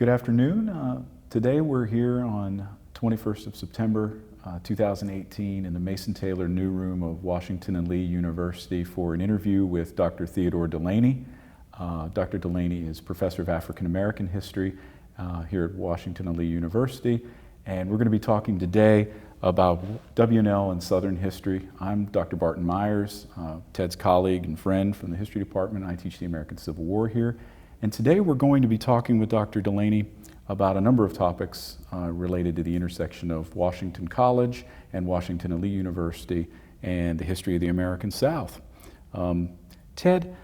Good afternoon. Today we're here on 21st of September 2018 in the Mason Taylor New Room of Washington and Lee University for an interview with Dr. Theodore DeLaney. Dr. DeLaney is Professor of African American History here at Washington and Lee University, and we're going to be talking today about W&L and Southern history. I'm Dr. Barton Myers, Ted's colleague and friend from the History Department. I teach the American Civil War here. And today we're going to be talking with Dr. DeLaney about a number of topics related to the intersection of Washington College and Washington and Lee University and the history of the American South. Ted,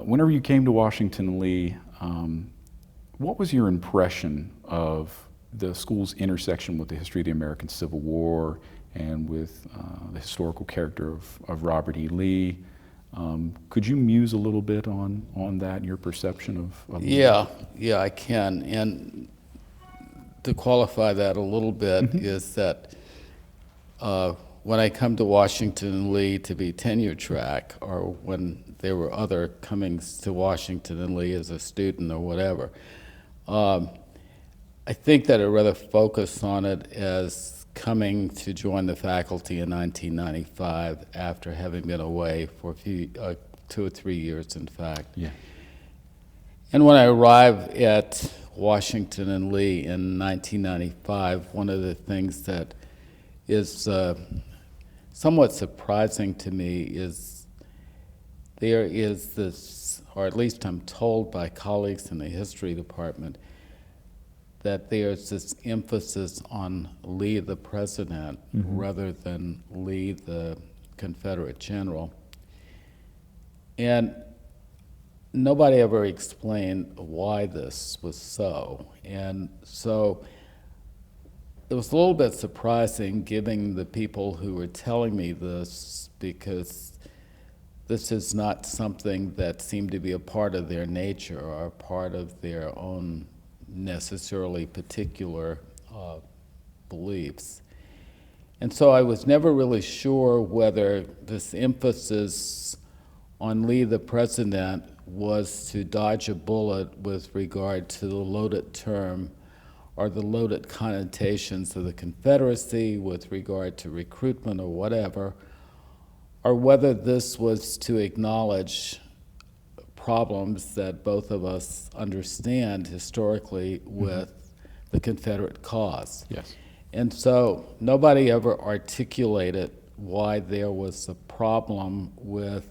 whenever you came to Washington and Lee, what was your impression of the school's intersection with the history of the American Civil War and with the historical character of Robert E. Lee? Could you muse a little bit on that and your perception of Yeah, I can. And to qualify that a little bit is that when I come to Washington and Lee to be tenure track, or when there were other comings to Washington and Lee as a student or whatever, I think that I rather focus on it as coming to join the faculty in 1995 after having been away for a few, 2 or 3 years, in fact. Yeah. And when I arrived at Washington and Lee in 1995, one of the things that is somewhat surprising to me is there is this, or at least I'm told by colleagues in the history department, that there's this emphasis on Lee the president rather than Lee the Confederate general. And nobody ever explained why this was so. And so it was a little bit surprising giving the people who were telling me this, because this is not something that seemed to be a part of their nature or a part of their own necessarily particular beliefs. And so I was never really sure whether this emphasis on Lee the president was to dodge a bullet with regard to the loaded term or the loaded connotations of the Confederacy with regard to recruitment or whatever, or whether this was to acknowledge problems that both of us understand historically with the Confederate cause. Yes. And so nobody ever articulated why there was a problem with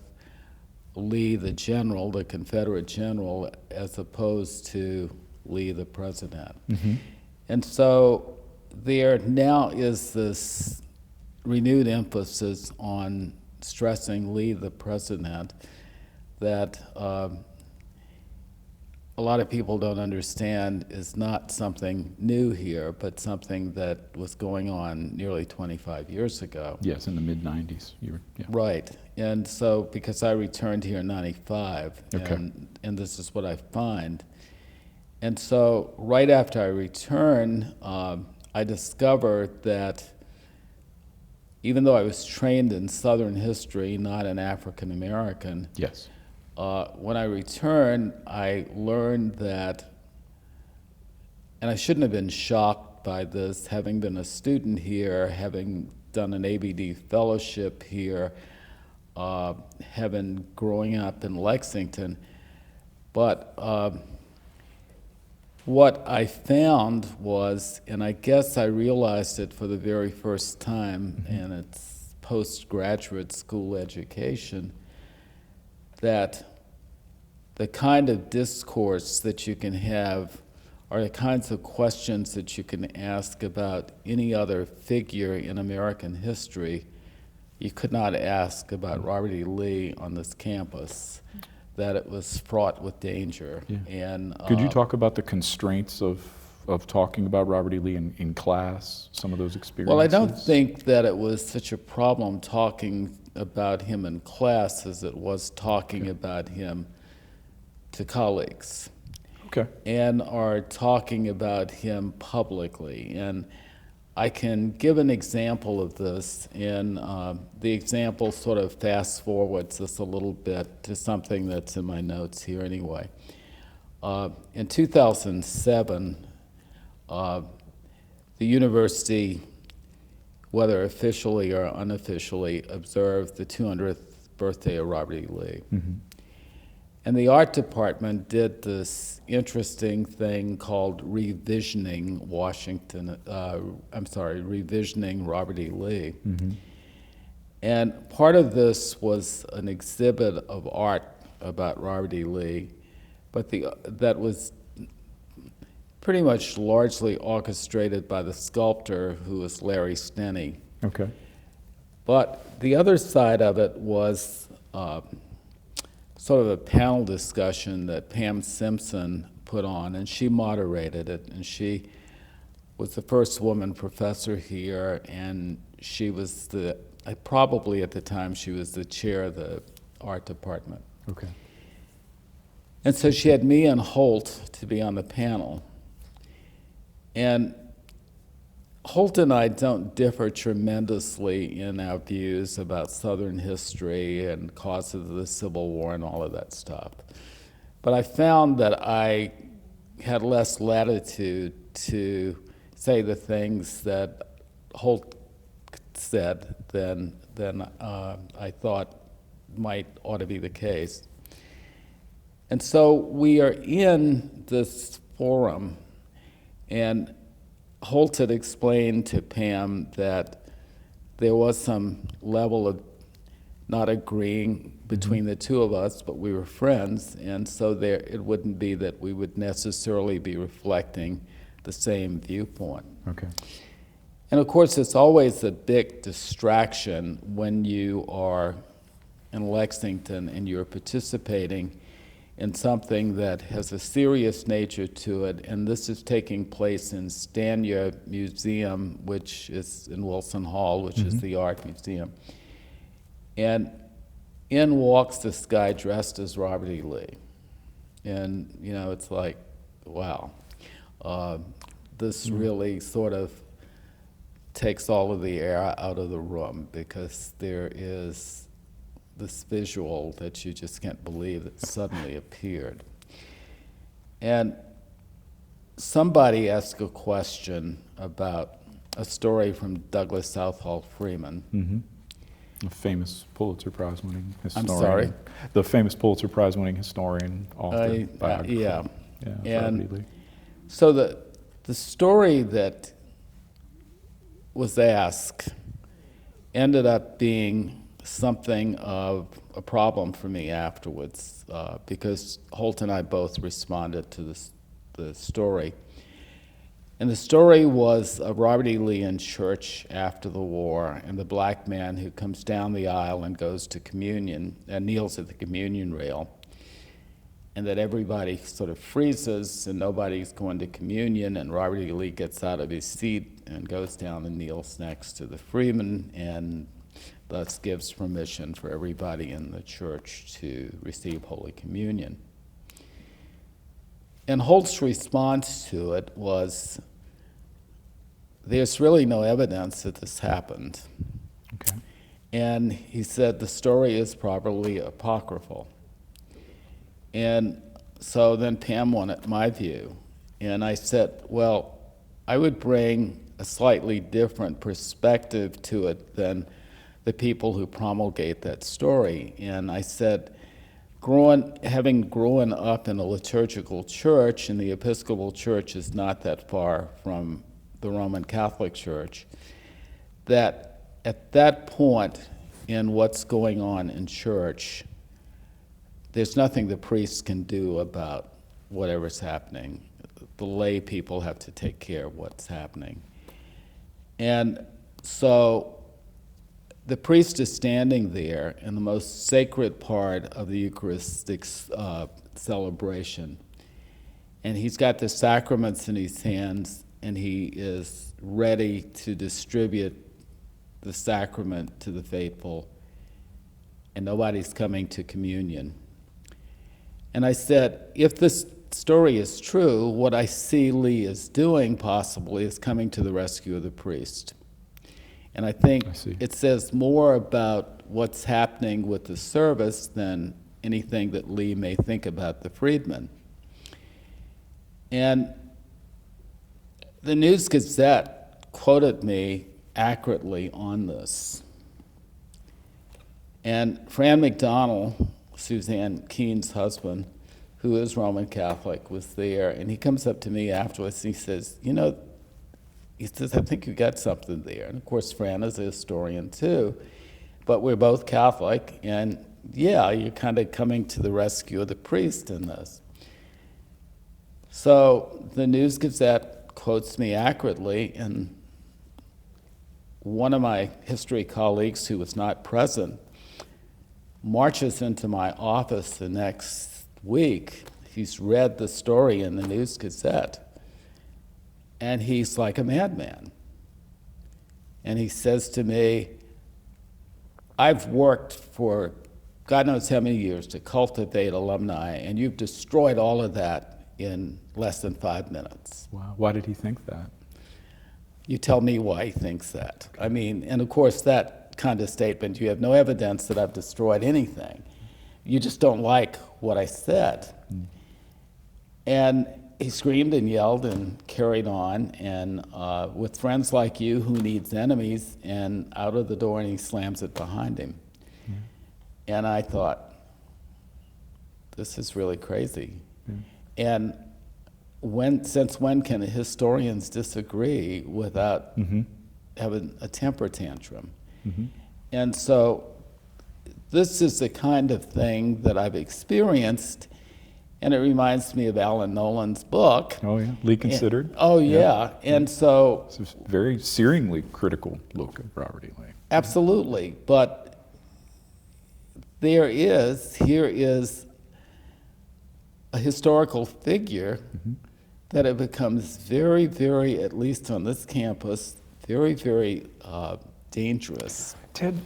Lee the general, the Confederate general, as opposed to Lee the president. And so there now is this renewed emphasis on stressing Lee the president that a lot of people don't understand is not something new here, but something that was going on nearly 25 years ago. Yes, in the mid-90s. Yeah. Right. And so, because I returned here in 95, Okay. and this is what I find. And so, right after I returned, I discovered that even though I was trained in Southern history, not in African American, Yes. when I returned, I learned that, and I shouldn't have been shocked by this, having been a student here, having done an ABD fellowship here, having growing up in Lexington, but what I found was, and I guess I realized it for the very first time in its postgraduate school education, that the kind of discourse that you can have are the kinds of questions that you can ask about any other figure in American history you could not ask about Robert E. Lee on this campus, that it was fraught with danger. Yeah. And Could you talk about the constraints of talking about Robert E. Lee in class, some of those experiences? Well, I don't think that it was such a problem talking about him in class as it was talking about him to colleagues. Okay. And are talking about him publicly. And I can give an example of this, and the example sort of fast forwards this a little bit to something that's in my notes here anyway. In 2007, the university, whether officially or unofficially, observed the 200th birthday of Robert E. Lee. Mm-hmm. And the art department did this interesting thing called revisioning revisioning Robert E. Lee. Mm-hmm. And part of this was an exhibit of art about Robert E. Lee, but that was pretty much largely orchestrated by the sculptor, who was Larry Stenney. Okay. But the other side of it was sort of a panel discussion that Pam Simpson put on, and she moderated it, and she was the first woman professor here, and she was probably at the time, she was the chair of the art department. Okay. And so she had me and Holt to be on the panel. And Holt and I don't differ tremendously in our views about Southern history and causes of the Civil War and all of that stuff. But I found that I had less latitude to say the things that Holt said than I thought ought to be the case. And so we are in this forum, and Holt had explained to Pam that there was some level of not agreeing between the two of us, but we were friends, and so it wouldn't be that we would necessarily be reflecting the same viewpoint. Okay. And of course, it's always a big distraction when you are in Lexington and you're participating in something that has a serious nature to it, and this is taking place in Stania Museum, which is in Wilson Hall, which is the art museum. And in walks this guy dressed as Robert E. Lee. And, it's like, wow. This really sort of takes all of the air out of the room, because there is this visual that you just can't believe that suddenly appeared. And somebody asked a question about a story from Douglas Southall Freeman. Mm-hmm. A famous Pulitzer Prize-winning historian. I'm sorry? The famous Pulitzer Prize-winning historian, author, biographer. Yeah. Robert E. Lee. So the story that was asked ended up being something of a problem for me afterwards, because Holt and I both responded to the story. And the story was of Robert E. Lee in church after the war, and the black man who comes down the aisle and goes to communion and kneels at the communion rail, and that everybody sort of freezes and nobody's going to communion, and Robert E. Lee gets out of his seat and goes down and kneels next to the freeman, and thus gives permission for everybody in the church to receive Holy Communion. And Holt's response to it was, there's really no evidence that this happened. Okay. And he said the story is probably apocryphal. And so then Pam wanted my view. And I said, well, I would bring a slightly different perspective to it than the people who promulgate that story. And I said, having grown up in a liturgical church, and the Episcopal Church is not that far from the Roman Catholic Church, that at that point in what's going on in church, there's nothing the priests can do about whatever's happening. The lay people have to take care of what's happening. And so the priest is standing there in the most sacred part of the Eucharistic celebration, and he's got the sacraments in his hands, and he is ready to distribute the sacrament to the faithful, and nobody's coming to communion. And I said, if this story is true, what I see Lee is doing possibly is coming to the rescue of the priest. And I think it says more about what's happening with the service than anything that Lee may think about the freedmen. And the News Gazette quoted me accurately on this. And Fran McDonald, Suzanne Keene's husband, who is Roman Catholic, was there, and he comes up to me afterwards and he says, he says, I think you got something there. And of course, Fran is a historian too, but we're both Catholic, and yeah, you're kind of coming to the rescue of the priest in this. So the News Gazette quotes me accurately, and one of my history colleagues who was not present marches into my office the next week. He's read the story in the News Gazette, and he's like a madman. And he says to me, I've worked for God knows how many years to cultivate alumni, and you've destroyed all of that in less than 5 minutes. Wow. Why did he think that? You tell me why he thinks that. I mean, and of course that kind of statement, you have no evidence that I've destroyed anything. You just don't like what I said. And he screamed and yelled and carried on, and with friends like you, who needs enemies, and out of the door, and he slams it behind him. And I thought, this is really crazy. And since when can historians disagree without having a temper tantrum? And so this is the kind of thing that I've experienced, and it reminds me of Alan Nolan's book. Oh yeah, Lee Considered. And, oh yeah, and so it's a very searingly critical look at Robert E. Lee. Absolutely, but here is a historical figure that it becomes very, very, at least on this campus, very, very dangerous. Ted,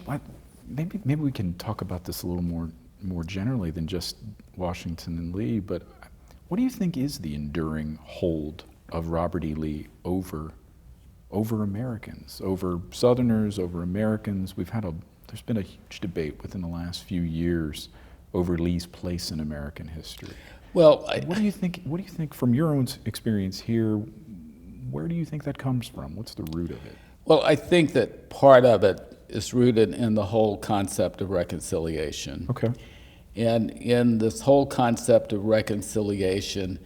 maybe we can talk about this a little more generally than just Washington and Lee, but what do you think is the enduring hold of Robert E. Lee over Americans, over Southerners, over Americans? There's been a huge debate within the last few years over Lee's place in American history. Well, what do you think from your own experience here? Where do you think that comes from? What's the root of it? Well, I think that part of it is rooted in the whole concept of reconciliation. Okay. And in this whole concept of reconciliation,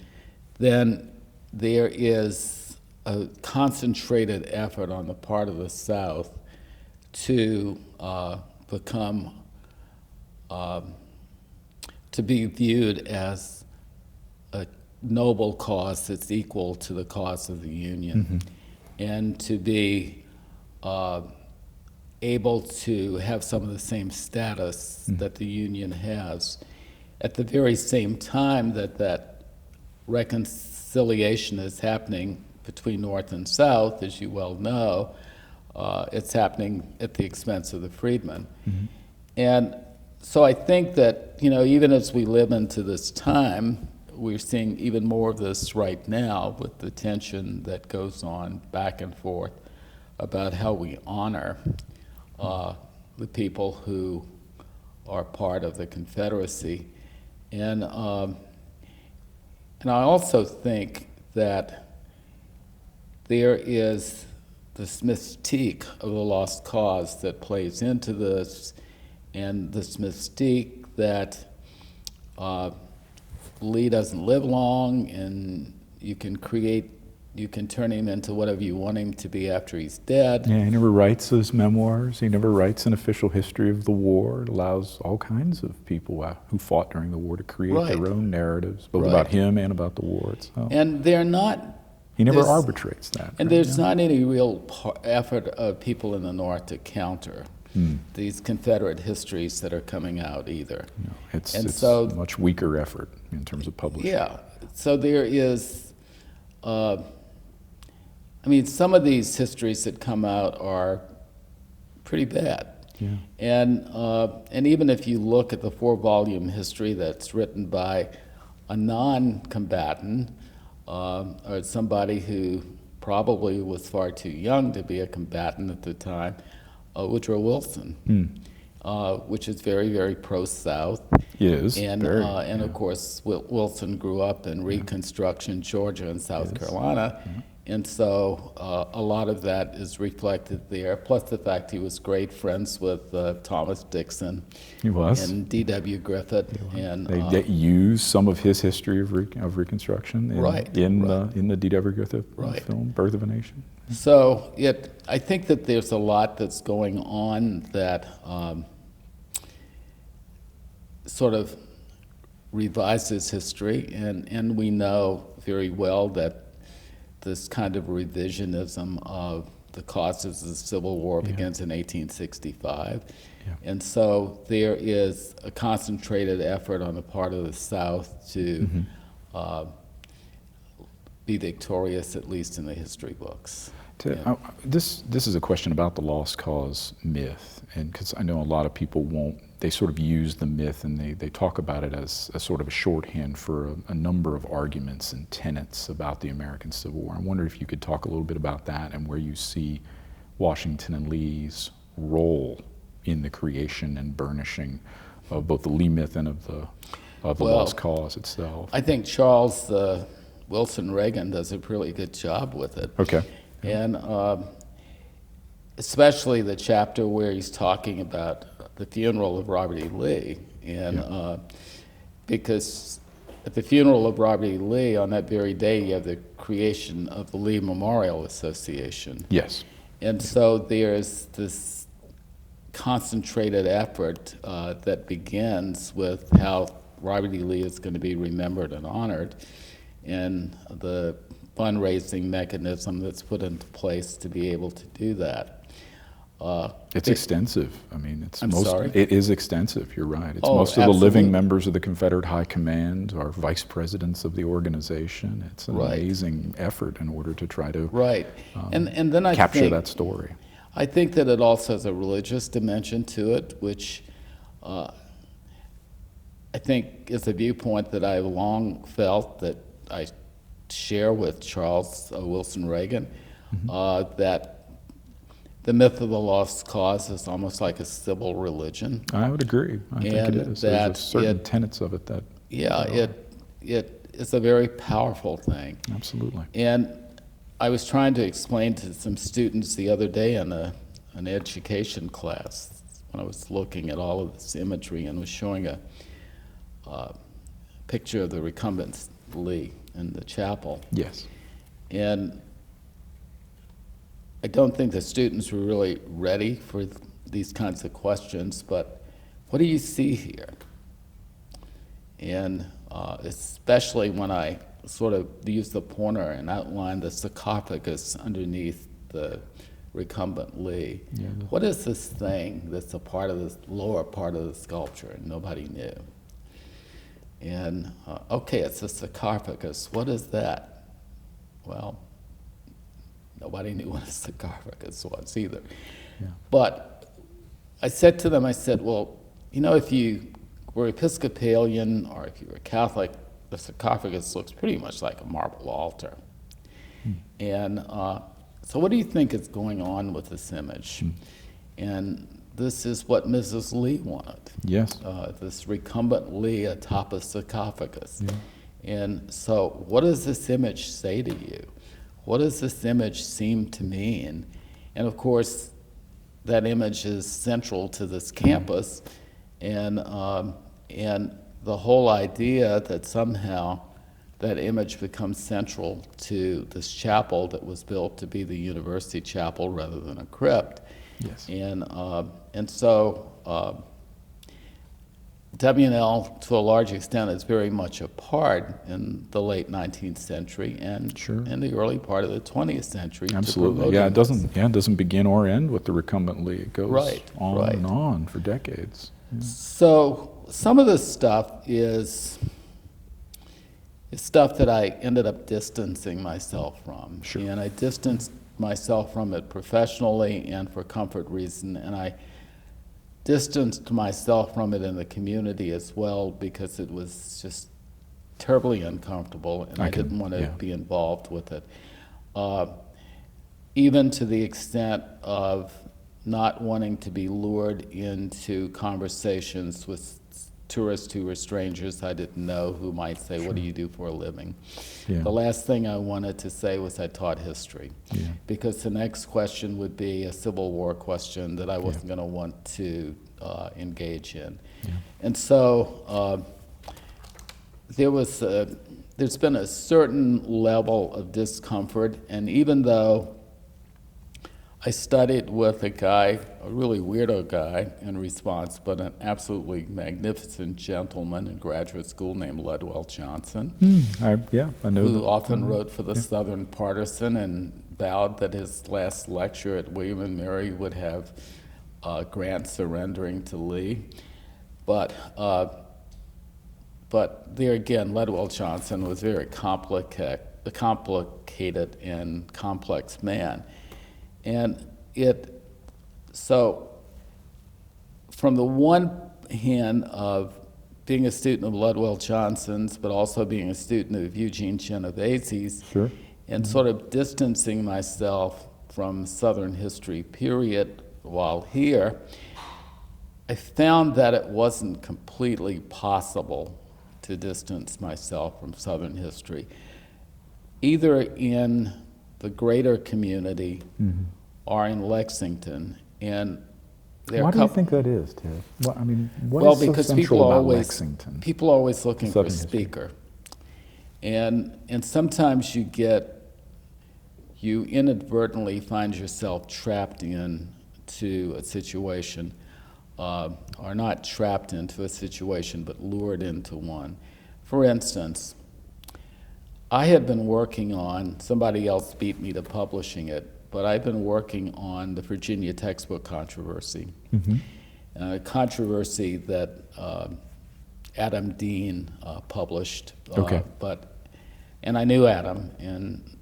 then there is a concentrated effort on the part of the South to to be viewed as a noble cause that's equal to the cause of the Union, and to be able to have some of the same status that the Union has. At the very same time that reconciliation is happening between North and South, as you well know, it's happening at the expense of the freedmen. And so I think that, even as we live into this time, we're seeing even more of this right now with the tension that goes on back and forth about how we honor the people who are part of the Confederacy. And I also think that there is this mystique of the lost cause that plays into this, and this mystique that Lee doesn't live long, and you can turn him into whatever you want him to be after he's dead. Yeah, he never writes his memoirs. He never writes an official history of the war. It allows all kinds of people who fought during the war to create their own narratives, both about him and about the war itself. And they're not... He never arbitrates that. And there's not any real effort of people in the North to counter these Confederate histories that are coming out either. No, it's a much weaker effort in terms of publishing. Yeah, so there is... some of these histories that come out are pretty bad. Yeah. And even if you look at the 4-volume history that's written by a non-combatant, or somebody who probably was far too young to be a combatant at the time, Woodrow Wilson, which is very, very pro-South. is. And, very, and of course, Wilson grew up in Reconstruction, Georgia and South Carolina. And so a lot of that is reflected there, plus the fact he was great friends with Thomas Dixon. He was. And D.W. Griffith. And They used some of his history of Reconstruction in the D.W. Griffith film, Birth of a Nation. So I think that there's a lot that's going on that sort of revises history, and we know very well that this kind of revisionism of the causes of the Civil War begins in 1865. And so there is a concentrated effort on the part of the South to be victorious, at least in the history books. This is a question about the lost cause myth, and because I know a lot of people they sort of use the myth and they talk about it as a sort of a shorthand for a number of arguments and tenets about the American Civil War. I wonder if you could talk a little bit about that and where you see Washington and Lee's role in the creation and burnishing of both the Lee myth and of the lost cause itself. I think Charles Wilson Reagan does a really good job with it. Okay. And especially the chapter where he's talking about the funeral of Robert E. Lee. And because at the funeral of Robert E. Lee, on that very day, you have the creation of the Lee Memorial Association. Yes. And so there's this concentrated effort that begins with how Robert E. Lee is going to be remembered and honored, and the fundraising mechanism that's put into place to be able to do that. It's extensive. I mean, sorry? It is extensive, you're right. It's Oh, most of absolutely. the living members of the Confederate High Command are vice presidents of the organization. It's an amazing effort in order to try to and then I capture think, that story. I think that it also has a religious dimension to it, which I think is a viewpoint that I've long felt that I share with Charles Wilson Reagan, that the myth of the lost cause is almost like a civil religion. I would agree. I think it is. There's certain tenets of it that... It is a very powerful thing. Absolutely. And I was trying to explain to some students the other day in an education class when I was looking at all of this imagery and was showing a picture of the recumbent Lee in the chapel. Yes. And I don't think the students were really ready for these kinds of questions, but what do you see here? And especially when I sort of used the pointer and outlined the sarcophagus underneath the recumbent Lee. Yeah. What is this thing that's a part of this lower part of the sculpture and nobody knew? And okay, it's a sarcophagus. What is that? Well, nobody knew what a sarcophagus was either. Yeah. But I said to them, I said, well, you know, if you were Episcopalian or if you were Catholic, the sarcophagus looks pretty much like a marble altar. And so what do you think is going on with this image? And this is what Mrs. Lee wanted. Yes. This recumbent Lee atop a sarcophagus. Yeah. And so what does this image say to you? What does this image seem to mean? And of course, that image is central to this campus, and the whole idea that somehow that image becomes central to this chapel that was built to be the university chapel rather than a crypt. Yes. And so W&L, to a large extent, is very much a part in the late 19th century and in the early part of the 20th century. Absolutely. Yeah, it doesn't begin or end with the recumbent Lee. It goes on and on for decades. Yeah. So some of this stuff is stuff that I ended up distancing myself from. Sure. And I distanced myself from it professionally and for comfort reason, and I distanced myself from it in the community as well because it was just terribly uncomfortable, and I didn't want to be involved with it. Even to the extent of not wanting to be lured into conversations with tourists who were strangers I didn't know who might say, "What do you do for a living?" Yeah. The last thing I wanted to say was I taught history, Yeah. because the next question would be a Civil War question that I wasn't going to want to engage in. Yeah. And so there's been a certain level of discomfort, and even though I studied with a guy, a really weirdo guy in response, but an absolutely magnificent gentleman in graduate school named Ledwell Johnson, I know who that. often wrote for the Southern Partisan and vowed that his last lecture at William and Mary would have Grant surrendering to Lee. But there again, Ledwell Johnson was a very complicated and complex man. And so from the one hand of being a student of Ledwell Johnson's, but also being a student of Eugene Genovese's, Sure. and sort of distancing myself from Southern history, period, while here, I found that it wasn't completely possible to distance myself from Southern history, either in the greater community or in Lexington. And there Why are do you think that is, Ted? What is so because central about Lexington? people are always looking for a Southern history. speaker. And sometimes you inadvertently find yourself trapped into a situation, or not trapped into a situation, but lured into one. For instance, I had been working on, somebody else beat me to publishing it, but I've been working on the Virginia textbook controversy, a controversy that Adam Dean published. Okay. And I knew Adam, and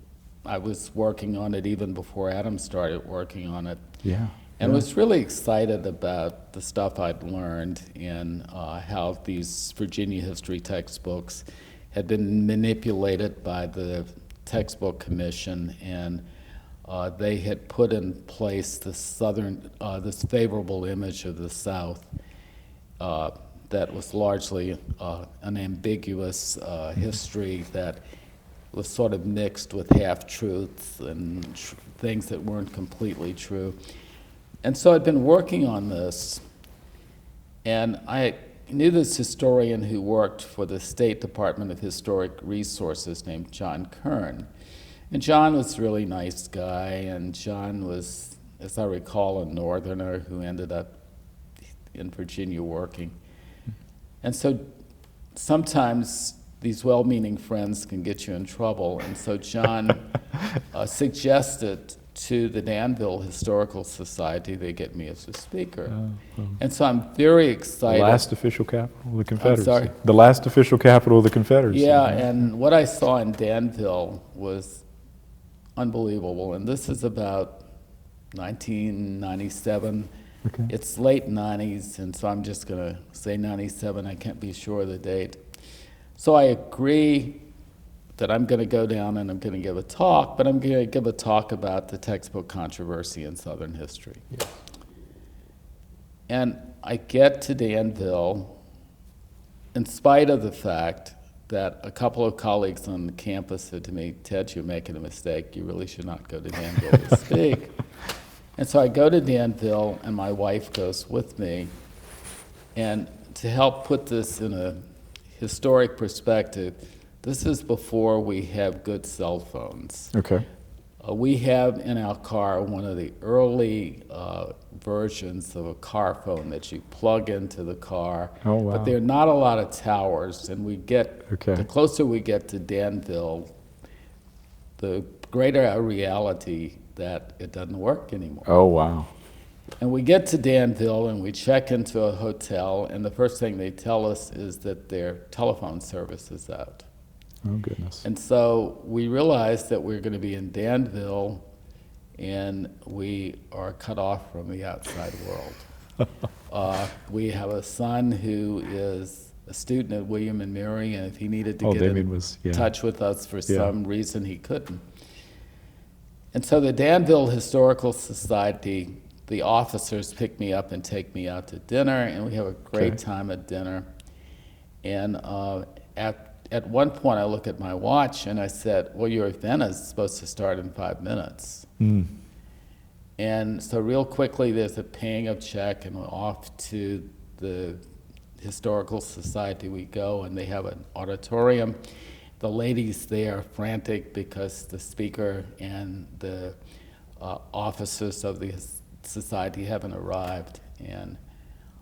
I was working on it even before Adam started working on it. Yeah. And was really excited about the stuff I'd learned and how these Virginia history textbooks had been manipulated by the textbook commission, and they had put in place this favorable image of the South that was largely an ambiguous history that was sort of mixed with half-truths and things that weren't completely true. And so I'd been working on this, and I knew this historian who worked for the State Department of Historic Resources named John Kern. And John was a really nice guy, and John was, as I recall, a Northerner who ended up in Virginia working. And so sometimes these well-meaning friends can get you in trouble, and so John suggested to the Danville Historical Society they get me as a speaker. And so I'm very excited. The last official capital of the Confederacy. sorry? The last official capital of the Confederacy. Yeah, and what I saw in Danville was unbelievable. And this is about 1997. Okay. It's late 90s, and so I'm just going to say 97. I can't be sure of the date. So I agree that I'm going to go down and I'm going to give a talk, but I'm going to give a talk about the textbook controversy in Southern history. Yes. And I get to Danville in spite of the fact that a couple of colleagues on the campus said to me, "Ted, you're making a mistake. You really should not go to Danville to speak." And so I go to Danville, and my wife goes with me. And to help put this in a historic perspective, this is before we have good cell phones. Okay. We have in our car one of the early versions of a car phone that you plug into the car. Oh, wow. But there are not a lot of towers, and Okay. the closer we get to Danville, the greater our reality that it doesn't work anymore. Oh, wow. And we get to Danville and we check into a hotel, and the first thing they tell us is that their telephone service is out. Oh, goodness. And so we realized that we're going to be in Danville, and we are cut off from the outside world. We have a son who is a student at William and Mary, and if he needed to get in touch with us for some reason, he couldn't. And so the Danville Historical Society, the officers pick me up and take me out to dinner, and we have a great time at dinner. And at one point, I look at my watch and I said, well, your event is supposed to start in 5 minutes. Mm. And so real quickly, there's a paying of check, and we're off to the Historical Society we go, and they have an auditorium. The ladies there are frantic because the speaker and the officers of the society haven't arrived. And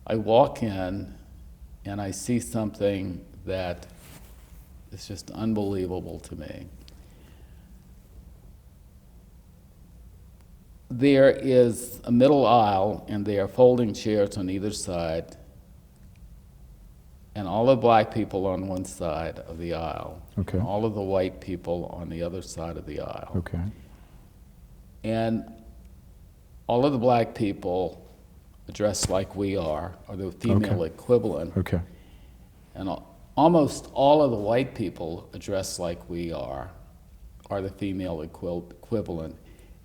I walk in, and I see something that is just unbelievable to me. There is a middle aisle, and there are folding chairs on either side, and all the black people on one side of the aisle, Okay. and all of the white people on the other side of the aisle. Okay. And all of the black people are dressed like we are, or the female Okay. equivalent. Okay. And almost all of the white people are dressed like we are the female equivalent,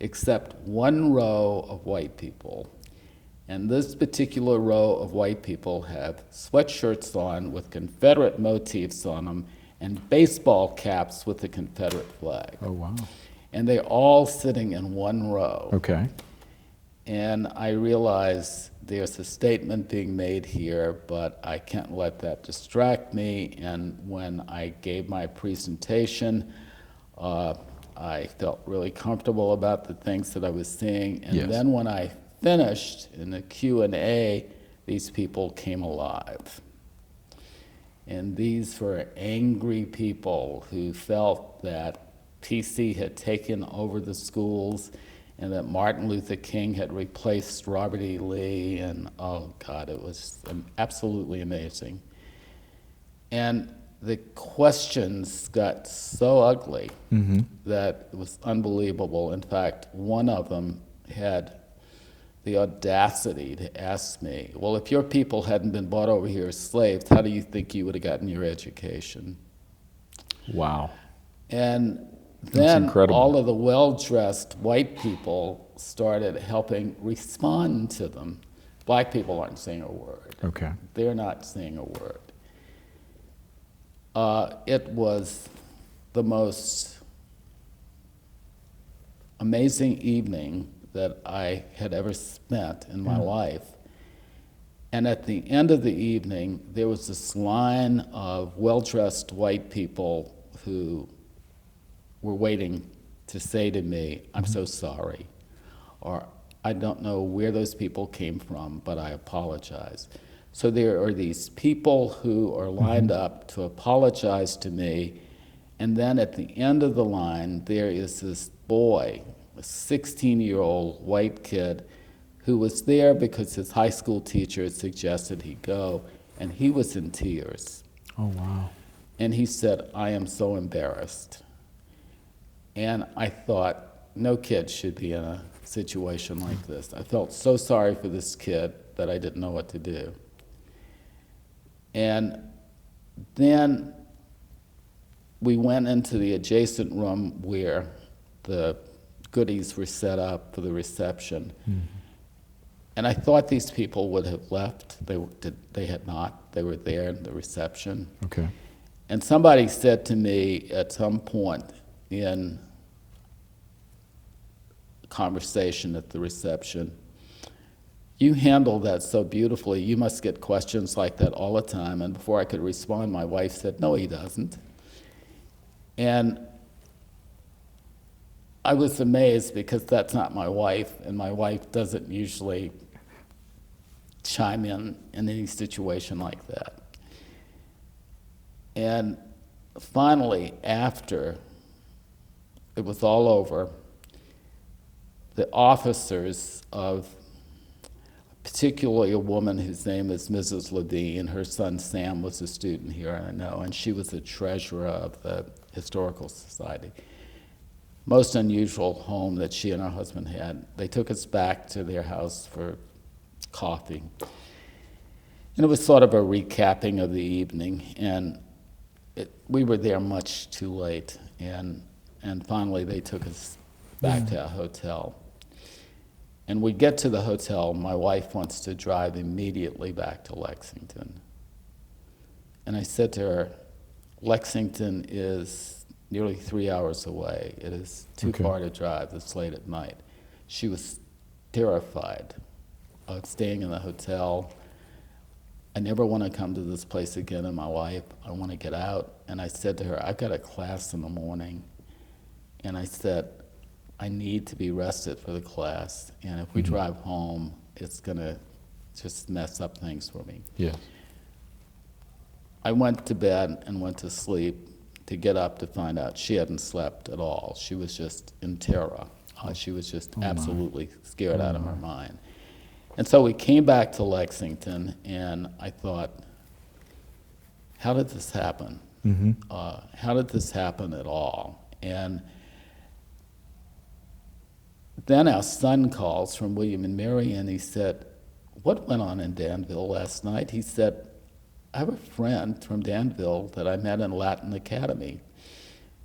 except one row of white people. And this particular row of white people have sweatshirts on with Confederate motifs on them and baseball caps with the Confederate flag. Oh, wow. And they're all sitting in one row. Okay. And I realize there's a statement being made here, but I can't let that distract me. And when I gave my presentation, I felt really comfortable about the things that I was seeing. And Yes. then when I finished in the Q&A, these people came alive. And these were angry people who felt that PC had taken over the schools and that Martin Luther King had replaced Robert E. Lee, and oh God, it was absolutely amazing. And the questions got so ugly that it was unbelievable. In fact, one of them had the audacity to ask me, well, if your people hadn't been brought over here as slaves, how do you think you would have gotten your education? Wow. And That's then incredible. all of the well-dressed white people started helping respond to them. Black people aren't saying a word. Okay. They're not saying a word. It was the most amazing evening that I had ever spent in my life. And at the end of the evening, there was this line of well-dressed white people who were waiting to say to me, I'm so sorry, or I don't know where those people came from, but I apologize. So there are these people who are lined up to apologize to me, and then at the end of the line, there is this boy, a 16-year-old white kid, who was there because his high school teacher had suggested he go, and he was in tears. Oh, wow. And he said, I am so embarrassed. And I thought, no kid should be in a situation like this. I felt so sorry for this kid that I didn't know what to do. And then we went into the adjacent room where the goodies were set up for the reception. And I thought these people would have left. They had not. They were there in the reception. Okay. And somebody said to me at some point in conversation at the reception, you handle that so beautifully. You must get questions like that all the time. And before I could respond, my wife said, no, he doesn't. And I was amazed because that's not my wife, and my wife doesn't usually chime in any situation like that. And finally, after it was all over, the officers of, particularly a woman whose name is Mrs. Levine, her son Sam was a student here, I know, and she was the treasurer of the Historical Society. Most unusual home that she and her husband had. They took us back to their house for coffee. And it was sort of a recapping of the evening, and we were there much too late, and finally they took us back to our hotel. And we get to the hotel, my wife wants to drive immediately back to Lexington. And I said to her, Lexington is nearly 3 hours away. It is too far to drive this late at night. She was terrified of staying in the hotel. I never want to come to this place again in my life. I want to get out. And I said to her, I've got a class in the morning. And I said, I need to be rested for the class. And if we drive home, it's going to just mess up things for me. Yeah. I went to bed and went to sleep to get up to find out she hadn't slept at all. She was just in terror. She was just absolutely scared out of her mind. And so we came back to Lexington, and I thought, how did this happen? How did this happen at all? And then our son calls from William and Mary, and he said, what went on in Danville last night? He said, I have a friend from Danville that I met in Latin Academy.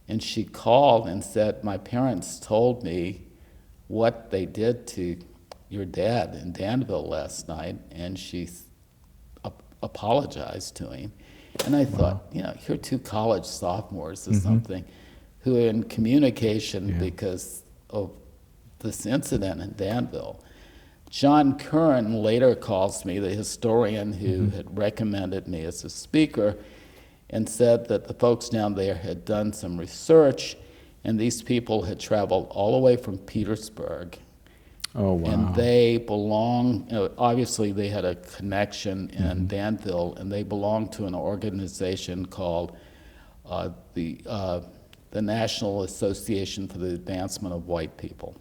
And she called and said, my parents told me what they did to your dad in Danville last night, and she apologized to him. And I thought, you know, here are two college sophomores or something who are in communication because of this incident in Danville. John Curran later calls me, the historian who had recommended me as a speaker, and said that the folks down there had done some research, and these people had traveled all the way from Petersburg. Oh, wow. And they belong, you know, obviously they had a connection in Danville, and they belonged to an organization called the National Association for the Advancement of White People.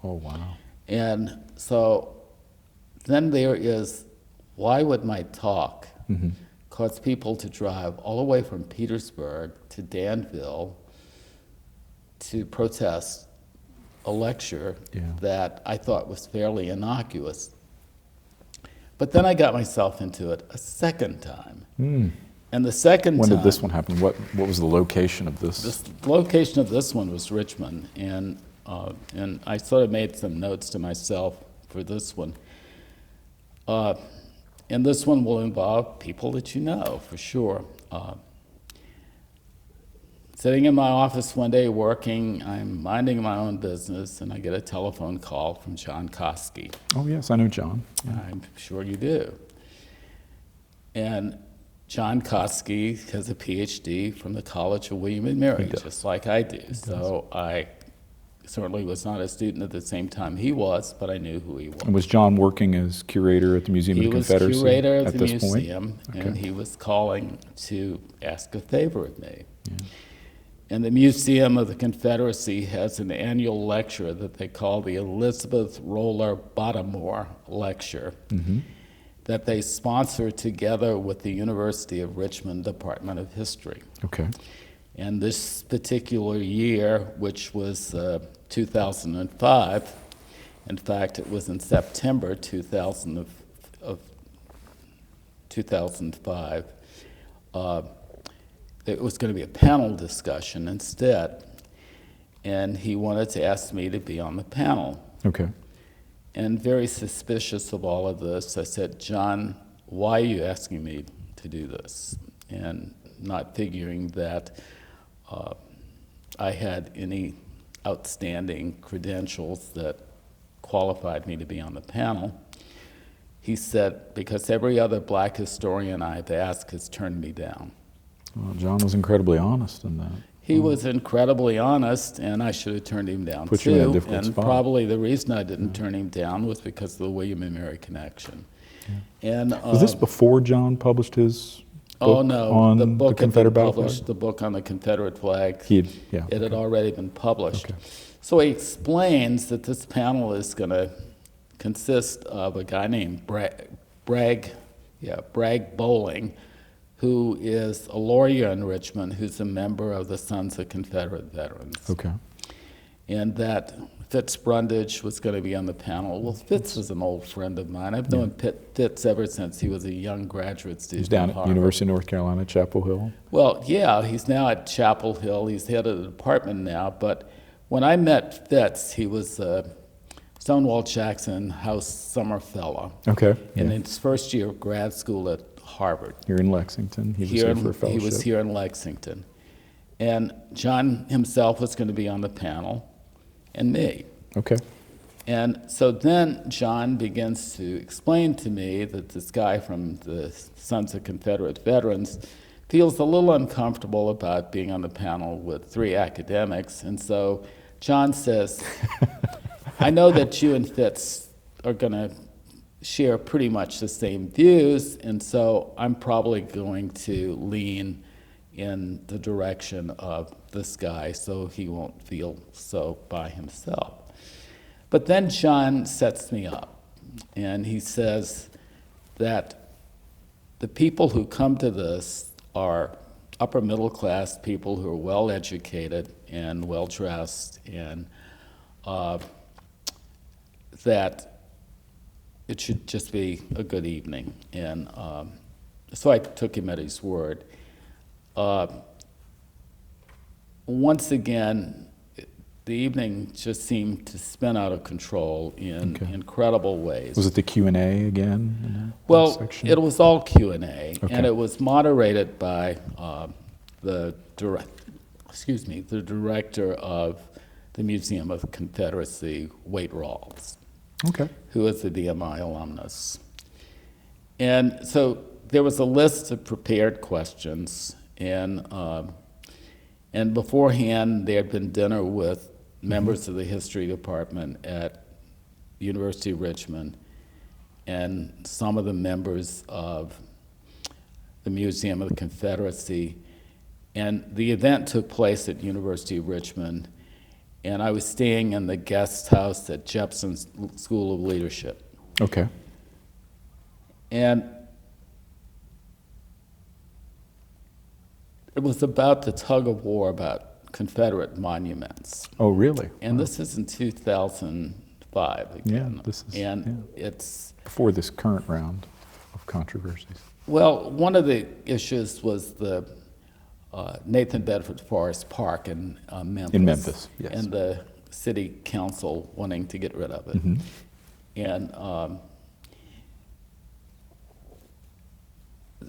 Oh, wow. And so then there is, why would my talk cause people to drive all the way from Petersburg to Danville to protest a lecture that I thought was fairly innocuous? But then I got myself into it a second time. And the second When time... did this one happen? What was the location of this? The location of this one was Richmond, and I sort of made some notes to myself for this one. And this one will involve people that you know, for sure. Sitting in my office one day working, I'm minding my own business, and I get a telephone call from John Koski. Oh, yes, I know John. I'm sure you do. And John Koski has a PhD from the College of William and Mary, just like I do. So I certainly was not a student at the same time he was, but I knew who he was. And was John working as curator at the Museum of the Confederacy? He was curator at of the this museum, point? and he was calling to ask a favor of me. And the Museum of the Confederacy has an annual lecture that they call the Elizabeth Roller Bottomore Lecture that they sponsor together with the University of Richmond Department of History. Okay. And this particular year, which was 2005, in fact, it was in September 2005, it was going to be a panel discussion instead, and he wanted to ask me to be on the panel. Okay. And very suspicious of all of this, I said, John, why are you asking me to do this? And not figuring that I had any outstanding credentials that qualified me to be on the panel. He said, because every other black historian I've asked has turned me down. Well, John was incredibly honest in that. He was incredibly honest, and I should have turned him down Put too. you in a difficult and spot. Probably the reason I didn't turn him down was because of the William and Mary connection. And Was this before John published his book on the book the Confederate had been battle published. flag? The book on the Confederate flag. It had already been published. Okay. So he explains that this panel is going to consist of a guy named Bragg Bowling, who is a lawyer in Richmond, who's a member of the Sons of Confederate Veterans. Okay. And that Fitz Brundage was going to be on the panel. Well, Fitz was an old friend of mine. I've known Fitz ever since he was a young graduate student. He's down at Harvard. University of North Carolina, Chapel Hill. Well, yeah, he's now at Chapel Hill. He's head of the department now. But when I met Fitz, he was a Stonewall Jackson House Summer Fellow. Okay. And in his first year of grad school at Harvard. Here in Lexington. He was here for a fellowship. He was here in Lexington. And John himself was going to be on the panel, and me. Okay. And so then John begins to explain to me that this guy from the Sons of Confederate Veterans feels a little uncomfortable about being on the panel with 3 academics. And so John says, I know that you and Fitz are going to share pretty much the same views, and so I'm probably going to lean in the direction of this guy so he won't feel so by himself. But then John sets me up, and he says that the people who come to this are upper middle class people who are well educated and well dressed, and that it should just be a good evening. And so I took him at his word. Once again, the evening just seemed to spin out of control in incredible ways. Was it the Q&A again? In that well, section? It was all Q&A, Okay. and it was moderated by the director of the Museum of the Confederacy, Wade Rawls, who is a DMI alumnus. And so there was a list of prepared questions, and beforehand there had been dinner with members of the history department at University of Richmond and some of the members of the Museum of the Confederacy. And the event took place at University of Richmond, and I was staying in the guest house at Jepson School of Leadership. Okay. And it was about the tug of war about Confederate monuments. Oh, really? And this is in 2005 again. Yeah, this is, it's before this current round of controversies. Well, one of the issues was the Nathan Bedford Forest Park in Memphis. In Memphis, yes. And the city council wanting to get rid of it. Mm-hmm. And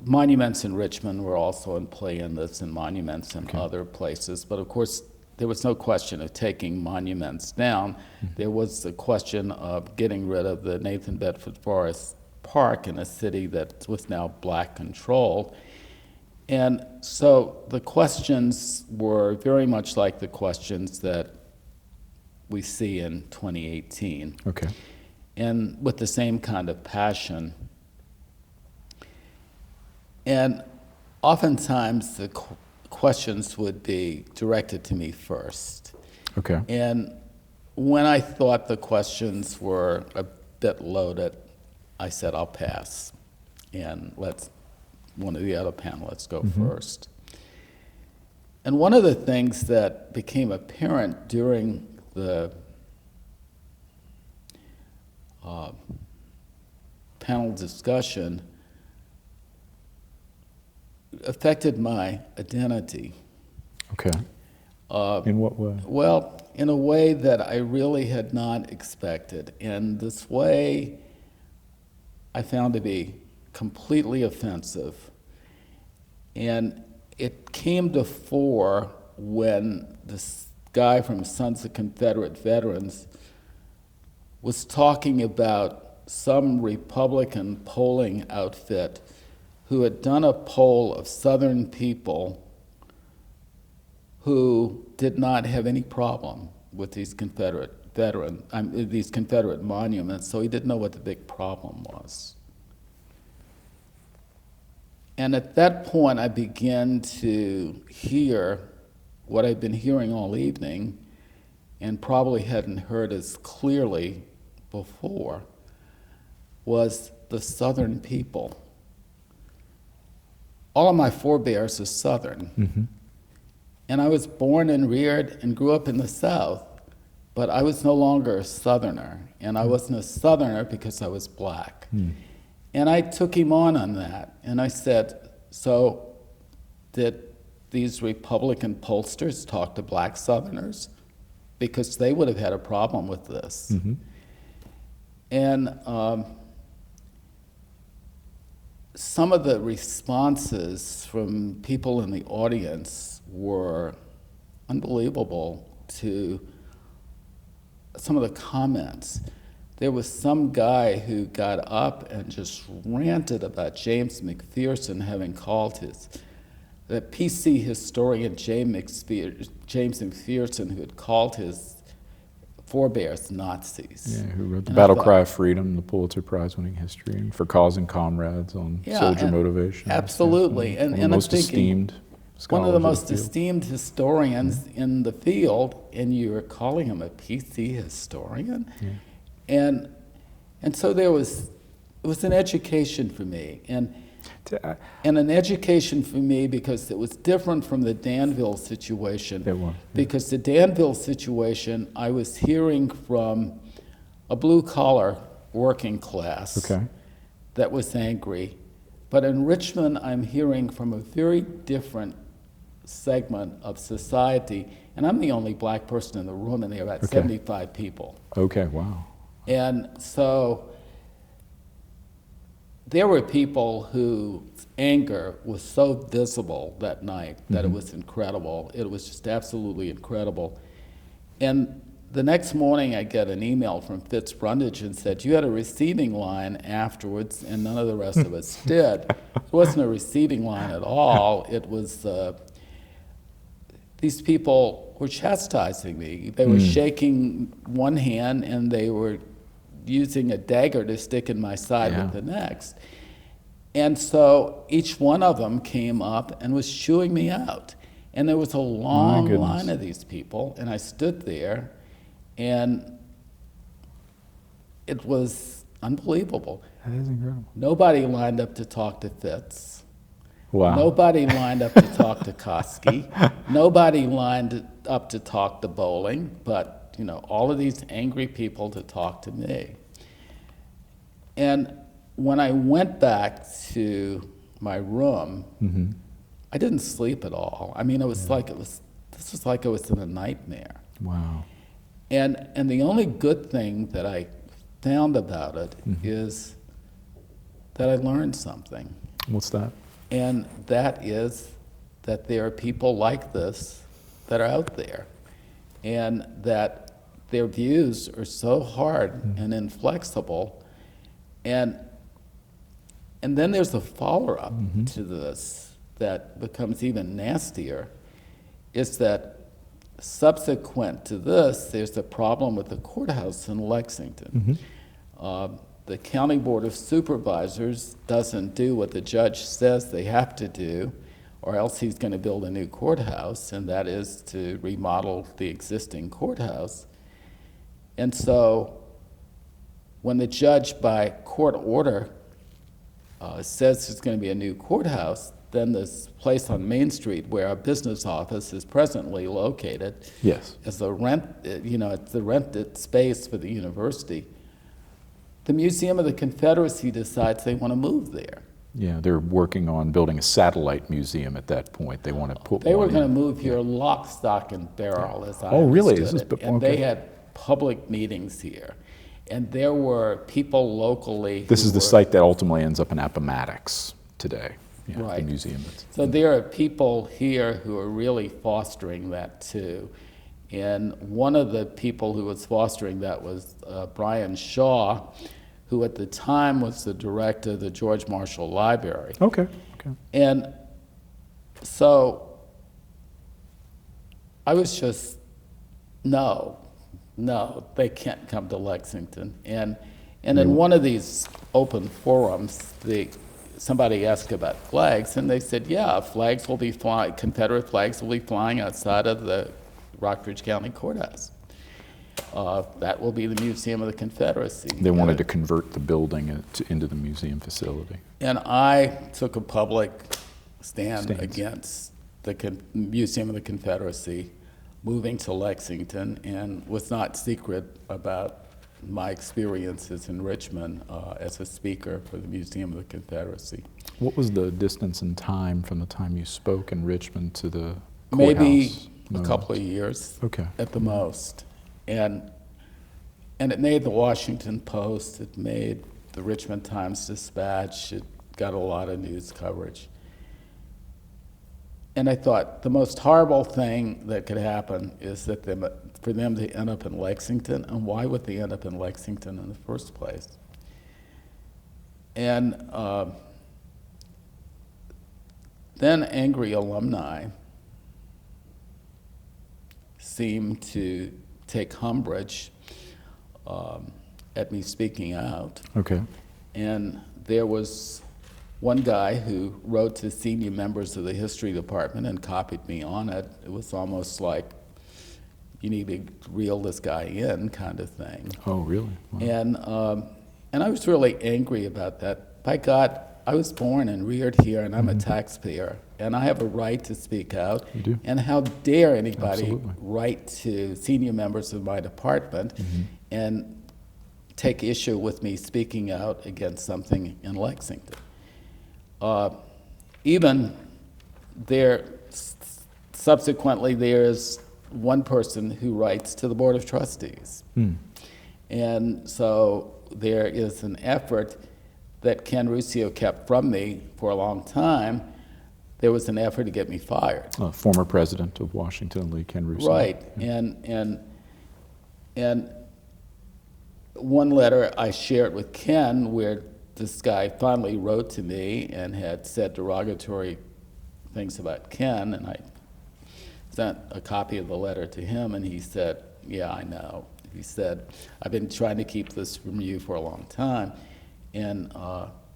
monuments in Richmond were also in play in this, and monuments in other places. But of course, there was no question of taking monuments down. Mm-hmm. There was the question of getting rid of the Nathan Bedford Forest Park in a city that was now black controlled. And so the questions were very much like the questions that we see in 2018. Okay. And with the same kind of passion. And oftentimes the questions would be directed to me first. Okay. And when I thought the questions were a bit loaded, I said, I'll pass. And let one of the other panelists go first. And one of the things that became apparent during the panel discussion affected my identity. Okay. In what way? Well, in a way that I really had not expected. And this way I found to be completely offensive. And it came to fore when this guy from Sons of Confederate Veterans was talking about some Republican polling outfit who had done a poll of Southern people who did not have any problem with these Confederate monuments, so he didn't know what the big problem was. And at that point, I began to hear what I'd been hearing all evening and probably hadn't heard as clearly before, was the Southern people. All of my forebears are Southern. Mm-hmm. And I was born and reared and grew up in the South, but I was no longer a Southerner. And I wasn't a Southerner because I was black. Mm. And I took him on that. And I said, so did these Republican pollsters talk to black Southerners? Because they would have had a problem with this. Mm-hmm. And some of the responses from people in the audience were unbelievable to some of the comments. There was some guy who got up and just ranted about James McPherson having called the PC historian James McPherson, who had called his forebears Nazis. Yeah, who wrote The And Battle I thought, Cry of Freedom, the Pulitzer Prize-winning history, and For Cause and Comrades on soldier motivation. Absolutely. One of And the I'm most thinking, esteemed one of the scholars most field. esteemed historians in the field, and you're calling him a PC historian? Yeah. And so it was an education for me. And an education for me because it was different from the Danville situation. It was, yeah. Because the Danville situation, I was hearing from a blue-collar working class that was angry. But in Richmond, I'm hearing from a very different segment of society, and I'm the only black person in the room, and there are about 75 people. Okay, wow. And so there were people whose anger was so visible that night that it was incredible. It was just absolutely incredible. And the next morning, I get an email from Fitz Brundage and said, you had a receiving line afterwards, and none of the rest of us did. It wasn't a receiving line at all. It was, these people were chastising me. They were shaking one hand, and they were using a dagger to stick in my side with the next. And so each one of them came up and was chewing me out. And there was a long line of these people, and I stood there, and it was unbelievable. That is incredible. Nobody lined up to talk to Fitz. Wow. Nobody lined up to talk to Koski. Nobody lined up to talk to Bowling, but all of these angry people to talk to me. And when I went back to my room, I didn't sleep at all. I mean, this was like I was in a nightmare. Wow. And the only good thing that I found about it is that I learned something. What's that? And that is that there are people like this that are out there, and that their views are so hard and inflexible. And then there's a follow-up to this that becomes even nastier, is that subsequent to this, there's a problem with the courthouse in Lexington. The County Board of Supervisors doesn't do what the judge says they have to do, or else he's going to build a new courthouse, and that is to remodel the existing courthouse. And so when the judge, by court order, says there's going to be a new courthouse, then this place on Main Street where our business office is presently located is the it's the rented space for the university. The Museum of the Confederacy decides they want to move there. Yeah, they're working on building a satellite museum at that point. They want to put They were one going to in. move here lock, stock, and barrel, as I Oh, really? understood it. And they had public meetings here. And there were people locally This who is the were, site that ultimately ends up in Appomattox today. Yeah, Right. The museum. So there are people here who are really fostering that too. And one of the people who was fostering that was Brian Shaw, who at the time was the director of the George Marshall Library. Okay. And so I was just, no, they can't come to Lexington. And in one of these open forums, somebody asked about flags, and they said, yeah, flags will be flying, Confederate flags will be flying outside of the Rockbridge County Courthouse. That will be the Museum of the Confederacy. They wanted to convert the building into the museum facility. And I took a public stand against the Museum of the Confederacy moving to Lexington, and was not secret about my experiences in Richmond as a speaker for the Museum of the Confederacy. What was the distance in time from the time you spoke in Richmond to the courthouse? Maybe a couple of years at the most. And it made the Washington Post, it made the Richmond Times-Dispatch, it got a lot of news coverage. And I thought the most horrible thing that could happen is that for them to end up in Lexington, and why would they end up in Lexington in the first place? And then angry alumni seemed to take umbrage at me speaking out. Okay. And there was one guy who wrote to senior members of the history department and copied me on it. It was almost like, you need to reel this guy in kind of thing. Oh, really? Wow. And I was really angry about that. By God, I was born and reared here, and I'm a taxpayer, and I have a right to speak out. You do. And how dare anybody Absolutely. write to senior members of my department and take issue with me speaking out against something in Lexington. Even there, subsequently, there's one person who writes to the Board of Trustees. And so there is an effort that Ken Ruscio kept from me for a long time. There was an effort to get me fired. Former president of Washington and Lee, Ken Ruscio. Right, Yeah. and one letter I shared with Ken where this guy finally wrote to me and had said derogatory things about Ken, and I sent a copy of the letter to him, and he said, yeah, I know. He said, I've been trying to keep this from you for a long time. And,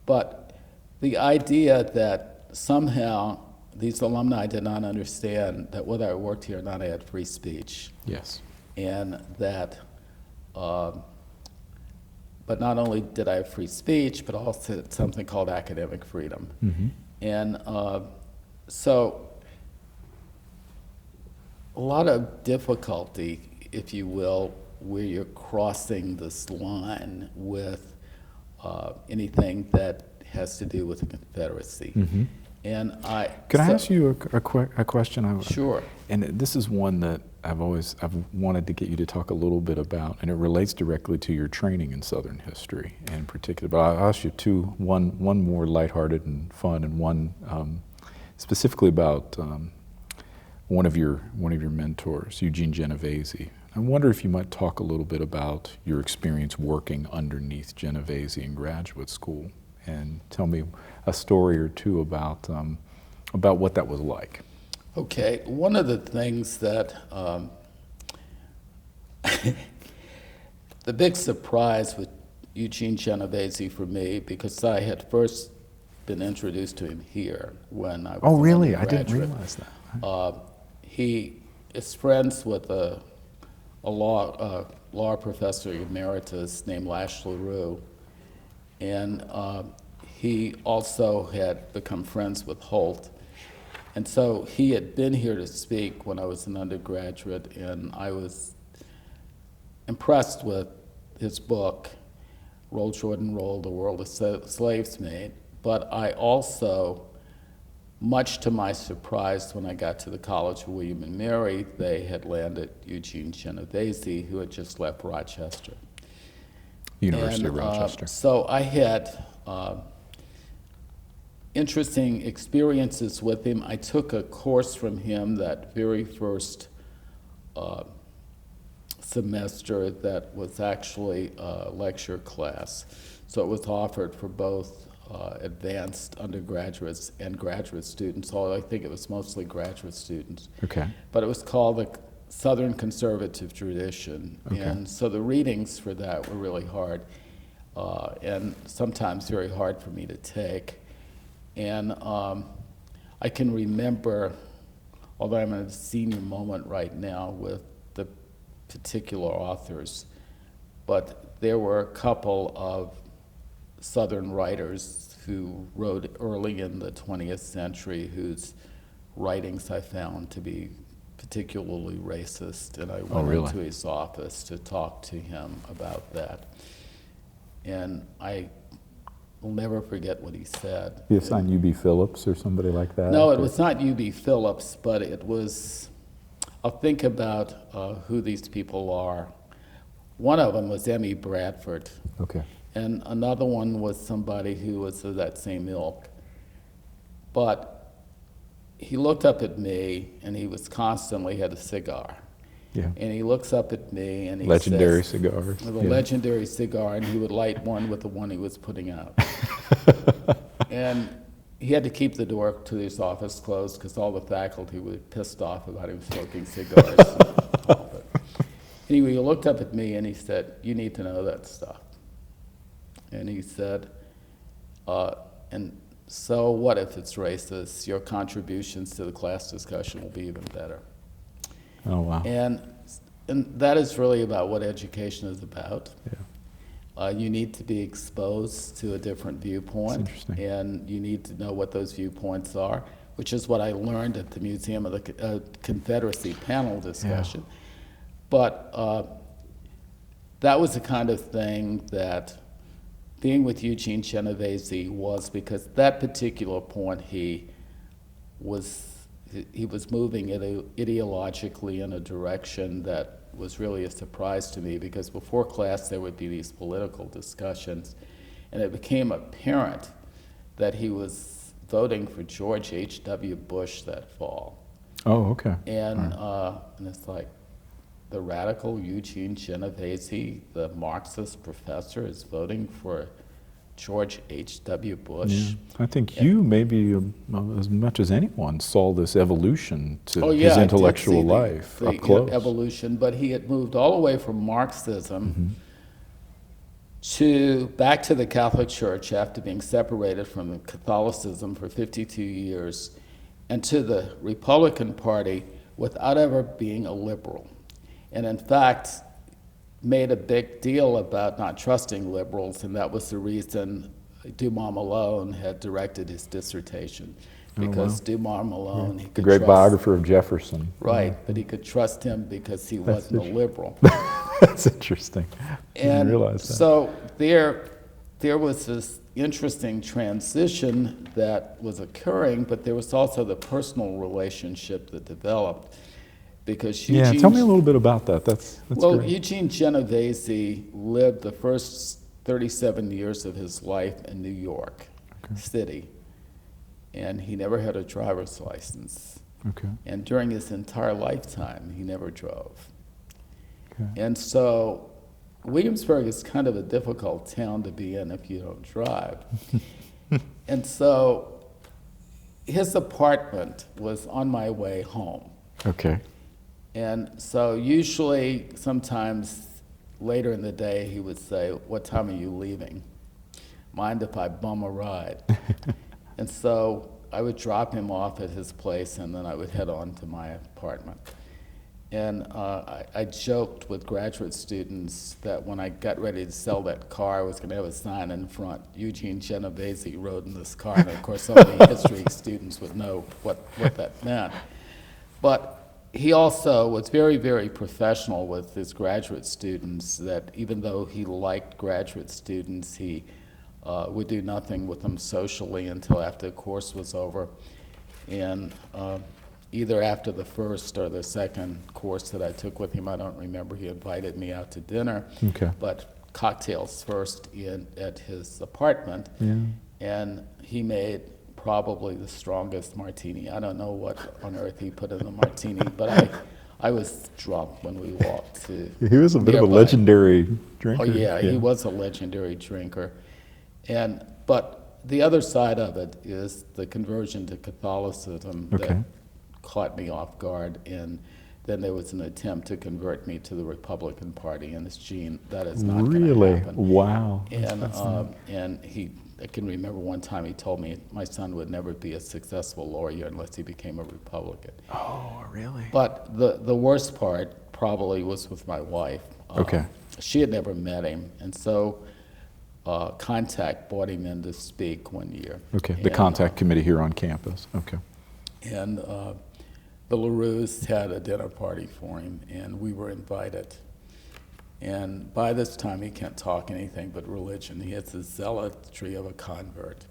but the idea that somehow these alumni did not understand that whether I worked here or not, I had free speech. Yes. And that, but not only did I have free speech, but also something called academic freedom. And so a lot of difficulty, if you will, where you're crossing this line with anything that has to do with the Confederacy. And Could I ask you a question? Sure. And this is one that I've wanted to get you to talk a little bit about, and it relates directly to your training in Southern history in particular. But I'll ask you one more lighthearted and fun, and one specifically about one of your mentors, Eugene Genovese. I wonder if you might talk a little bit about your experience working underneath Genovese in graduate school, and tell me a story or two about what that was like. Okay, one of the things that the big surprise with Eugene Genovese for me, because I had first been introduced to him here when I was Oh, an really? I undergraduate. didn't realize that. He is friends with a law professor emeritus named Lash LaRue, and he also had become friends with Holt. And so he had been here to speak when I was an undergraduate, and I was impressed with his book, Roll Jordan Roll, The World of Slaves Made. But I also, much to my surprise, when I got to the College of William and Mary, they had landed Eugene Genovese, who had just left Rochester. University of Rochester. So I had interesting experiences with him. I took a course from him that very first semester that was actually a lecture class. So it was offered for both advanced undergraduates and graduate students, although I think it was mostly graduate students. Okay. But it was called the Southern Conservative Tradition. Okay. And so the readings for that were really hard, and sometimes very hard for me to take. And I can remember, although I'm in a senior moment right now with the particular authors, but there were a couple of Southern writers who wrote early in the 20th century whose writings I found to be particularly racist, and I went really? into his office to talk to him about that. And I will never forget what he said. You signed U.B. Phillips or somebody like that? No, it or- was not U.B. Phillips, but it was, I'll think about who these people are. One of them was M.E. Bradford. Okay. and another one was somebody who was of that same ilk. But he looked up at me, and he was constantly had a cigar. Yeah. And he looks up at me, and he Legendary says, cigars. with a Yeah. legendary cigar, and he would light one with the one he was putting out. And he had to keep the door to his office closed because all the faculty were pissed off about him smoking cigars. Anyway, he looked up at me and he said, "You need to know that stuff." And he said, and so what if it's racist? Your contributions to the class discussion will be even better. Oh, wow. And that is really about what education is about. Yeah. You need to be exposed to a different viewpoint, That's interesting. and you need to know what those viewpoints are, which is what I learned at the Museum of the Confederacy panel discussion. Yeah. But that was the kind of thing that being with Eugene Genovese was, because that particular point he was moving ideologically in a direction that was really a surprise to me, because before class there would be these political discussions, and it became apparent that he was voting for George H.W. Bush that fall. Oh, okay. And it's like, the radical Eugene Genovese, the Marxist professor, is voting for George H.W. Bush. Yeah. I think you maybe as much as anyone saw this evolution to Oh, yeah, his I did intellectual see life the up close. evolution, but he had moved all the way from Marxism back to the Catholic Church after being separated from Catholicism for 52 years, and to the Republican Party without ever being a liberal. And in fact, made a big deal about not trusting liberals, and that was the reason Dumas Malone had directed his dissertation. Because Dumas Malone, he The could great trust, biographer of Jefferson. right, but he could trust him because he wasn't a liberal. That's interesting. Didn't And realize that. so there was this interesting transition that was occurring, but there was also the personal relationship that developed. Because Yeah, Eugene, tell me a little bit about that. That's well, great. Eugene Genovese lived the first 37 years of his life in New York City, and he never had a driver's license. Okay. And during his entire lifetime, he never drove. Okay. And so Williamsburg is kind of a difficult town to be in if you don't drive. And so his apartment was on my way home. Okay. And so usually, sometimes later in the day, he would say, "What time are you leaving? Mind if I bum a ride?" And so I would drop him off at his place, and then I would head on to my apartment. And I joked with graduate students that when I got ready to sell that car, I was going to have a sign in front, "Eugene Genovese rode in this car." And of course, only history students would know what that meant. But he also was very, very professional with his graduate students, that even though he liked graduate students, he would do nothing with them socially until after the course was over. And either after the first or the second course that I took with him, I don't remember, he invited me out to dinner. Okay. But cocktails first at his apartment. Yeah. And he made probably the strongest martini. I don't know what on earth he put in the martini, but I was drunk when we walked to He was a bit of a nearby. legendary drinker. Oh yeah, he was a legendary drinker. But the other side of it is the conversion to Catholicism Okay. that caught me off guard, and then there was an attempt to convert me to the Republican Party, and that is not going to Really? happen. Wow. That's fascinating. And I can remember one time he told me my son would never be a successful lawyer unless he became a Republican. Oh, really? But the worst part probably was with my wife. Okay. She had never met him, and so Contact brought him in to speak one year. Okay. The contact committee here on campus. Okay. And the LaRue's had a dinner party for him, and we were invited. And by this time, he can't talk anything but religion. He has the zealotry of a convert.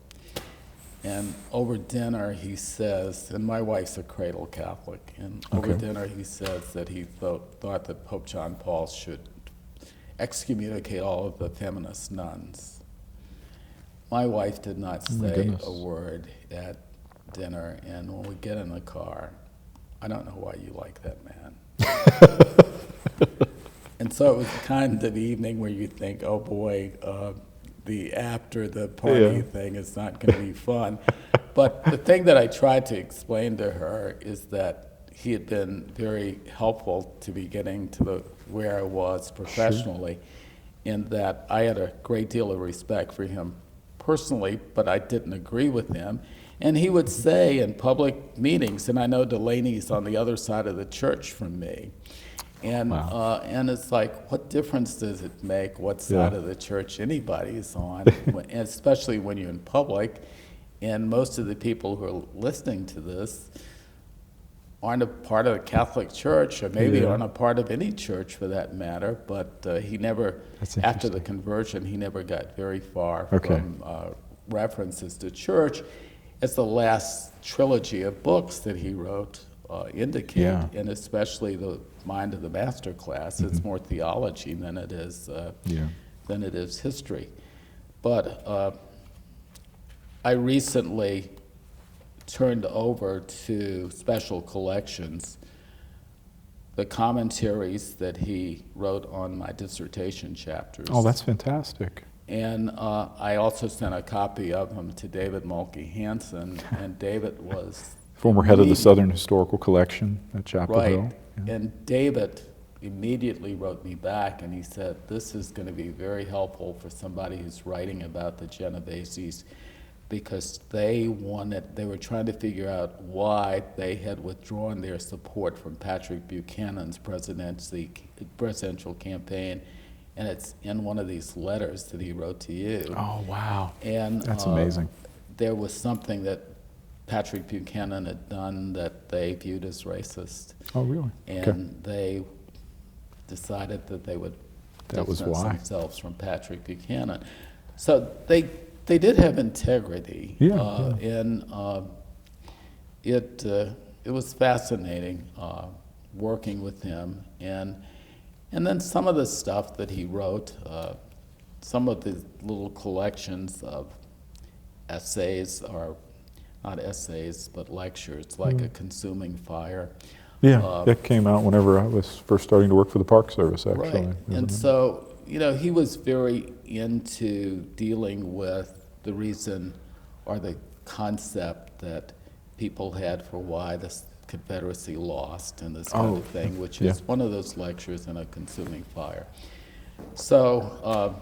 And over dinner, he says, and my wife's a cradle Catholic, and over Okay. dinner, he says that he thought that Pope John Paul should excommunicate all of the feminist nuns. My wife did not Oh my say goodness. a word at dinner, and when we get in the car, I don't know why you like that man. And so it was the kind of evening where you think, oh boy, the after the party thing is not going to be fun. But the thing that I tried to explain to her is that he had been very helpful to me getting to where I was professionally, in that I had a great deal of respect for him personally, but I didn't agree with him. And he would say in public meetings, and I know DeLaney's on the other side of the church from me, and Wow. and it's like, what difference does it make what side of the church anybody's on, and especially when you're in public, and most of the people who are listening to this aren't a part of the Catholic Church, or maybe aren't a part of any church for that matter, but he never, That's after the interesting. conversion, he never got very far Okay. from references to church, as the last trilogy of books that he wrote indicate, and especially the Mind of the Master Class. It's more theology than it is history. But I recently turned over to Special Collections the commentaries that he wrote on my dissertation chapters. Oh, that's fantastic. And I also sent a copy of them to David Mulkey Hansen, and David was Former head of the Southern Historical Collection at Chapel right. Hill. Yeah. And David immediately wrote me back, and he said, this is going to be very helpful for somebody who's writing about the Genoveses, because they were trying to figure out why they had withdrawn their support from Patrick Buchanan's presidential campaign. And it's in one of these letters that he wrote to you. Oh, wow. And That's amazing. there was something that Patrick Buchanan had done that they viewed as racist. Oh, really? And they decided that they would That was distance why. themselves from Patrick Buchanan. So they did have integrity. And it was fascinating working with him. And then some of the stuff that he wrote, some of the little collections of essays, or not essays, but lectures, like A Consuming Fire. Yeah, that came out whenever I was first starting to work for the Park Service, actually. Right. And so, he was very into dealing with the reason or the concept that people had for why the Confederacy lost and this kind of thing, which is one of those lectures in A Consuming Fire. So,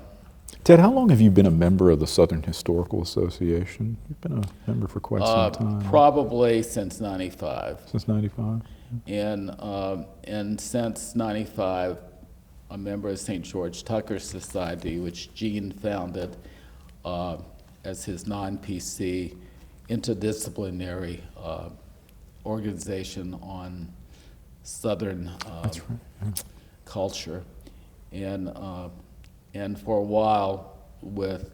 Ted, how long have you been a member of the Southern Historical Association? You've been a member for quite some time. Probably since '95. Since '95? And since '95, a member of St. George Tucker Society, which Gene founded as his non-PC interdisciplinary organization on Southern culture. And for a while, with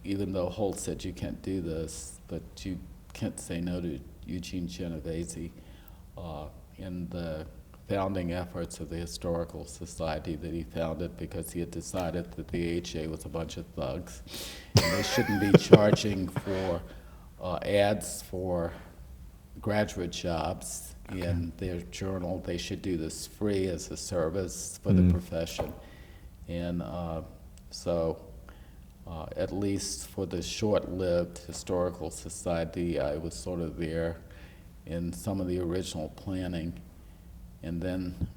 even though Holt said you can't do this, but you can't say no to Eugene Genovese in the founding efforts of the Historical Society that he founded, because he had decided that the AHA was a bunch of thugs and they shouldn't be charging for ads for graduate jobs in their journal. They should do this free as a service for the profession. And so at least for the short-lived Historical Society, I was sort of there in some of the original planning, and then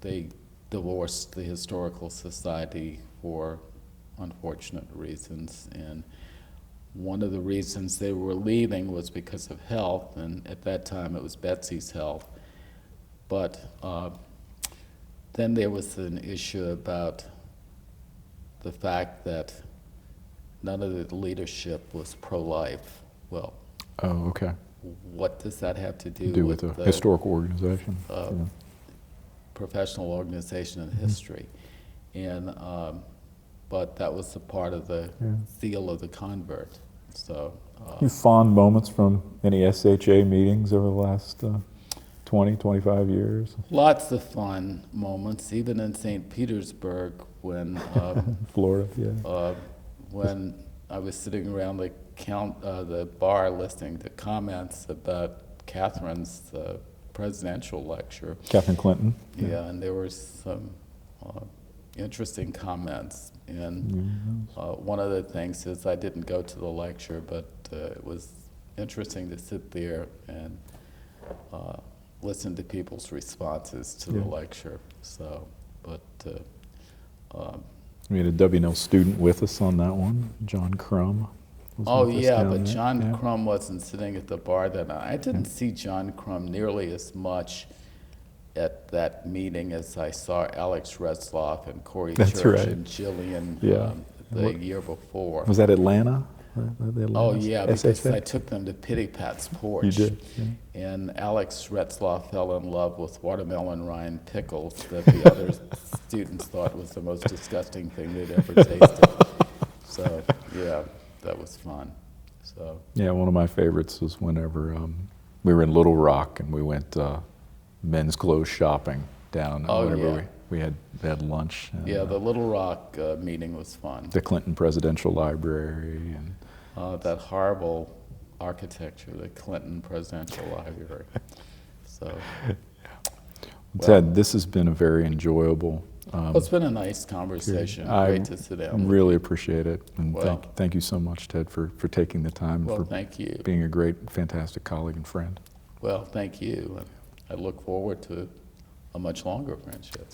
they divorced the Historical Society for unfortunate reasons, and one of the reasons they were leaving was because of health, and at that time it was Betsy's health. But then there was an issue about the fact that none of the leadership was pro-life. Well, Oh, okay. what does that have to do Do with a the historical organization. professional organization in history? And but that was a part of the zeal of the convert. So You fond moments from any SHA meetings over the last 20, 25 years? lots of fun moments, even in St. Petersburg when Florida, yeah. when I was sitting around the bar listening to comments about Catherine's presidential lecture. Catherine Clinton. Yeah, and there were some interesting comments. And one of the things is I didn't go to the lecture, but it was interesting to sit there and listen to people's responses to the lecture. So, but we had a W&L student with us on that one, John Crum. oh yeah, but John Crum wasn't sitting at the bar that night. I didn't see John Crum nearly as much at that meeting as I saw Alex Retzloff and Corey Church and Jillian the year before. Was that Atlanta? Oh yeah, because SSA? I took them to Pitty Pat's porch. You did? Yeah. And Alex Retzloff fell in love with watermelon rind pickles that the other students thought was the most disgusting thing they'd ever tasted. So yeah, that was fun. So yeah, one of my favorites was whenever we were in Little Rock and we went men's clothes shopping down. Whenever we had lunch. And, yeah, the Little Rock meeting was fun. The Clinton Presidential Library and that horrible architecture, the Clinton Presidential Library. So, Ted, this has been a very enjoyable. Well, it's been a nice conversation. Great to sit down. Really appreciate it, and Well, thank you so much, Ted, for taking the time. Well, for thank you. being a great, fantastic colleague and friend. Well, thank you. I look forward to a much longer friendship.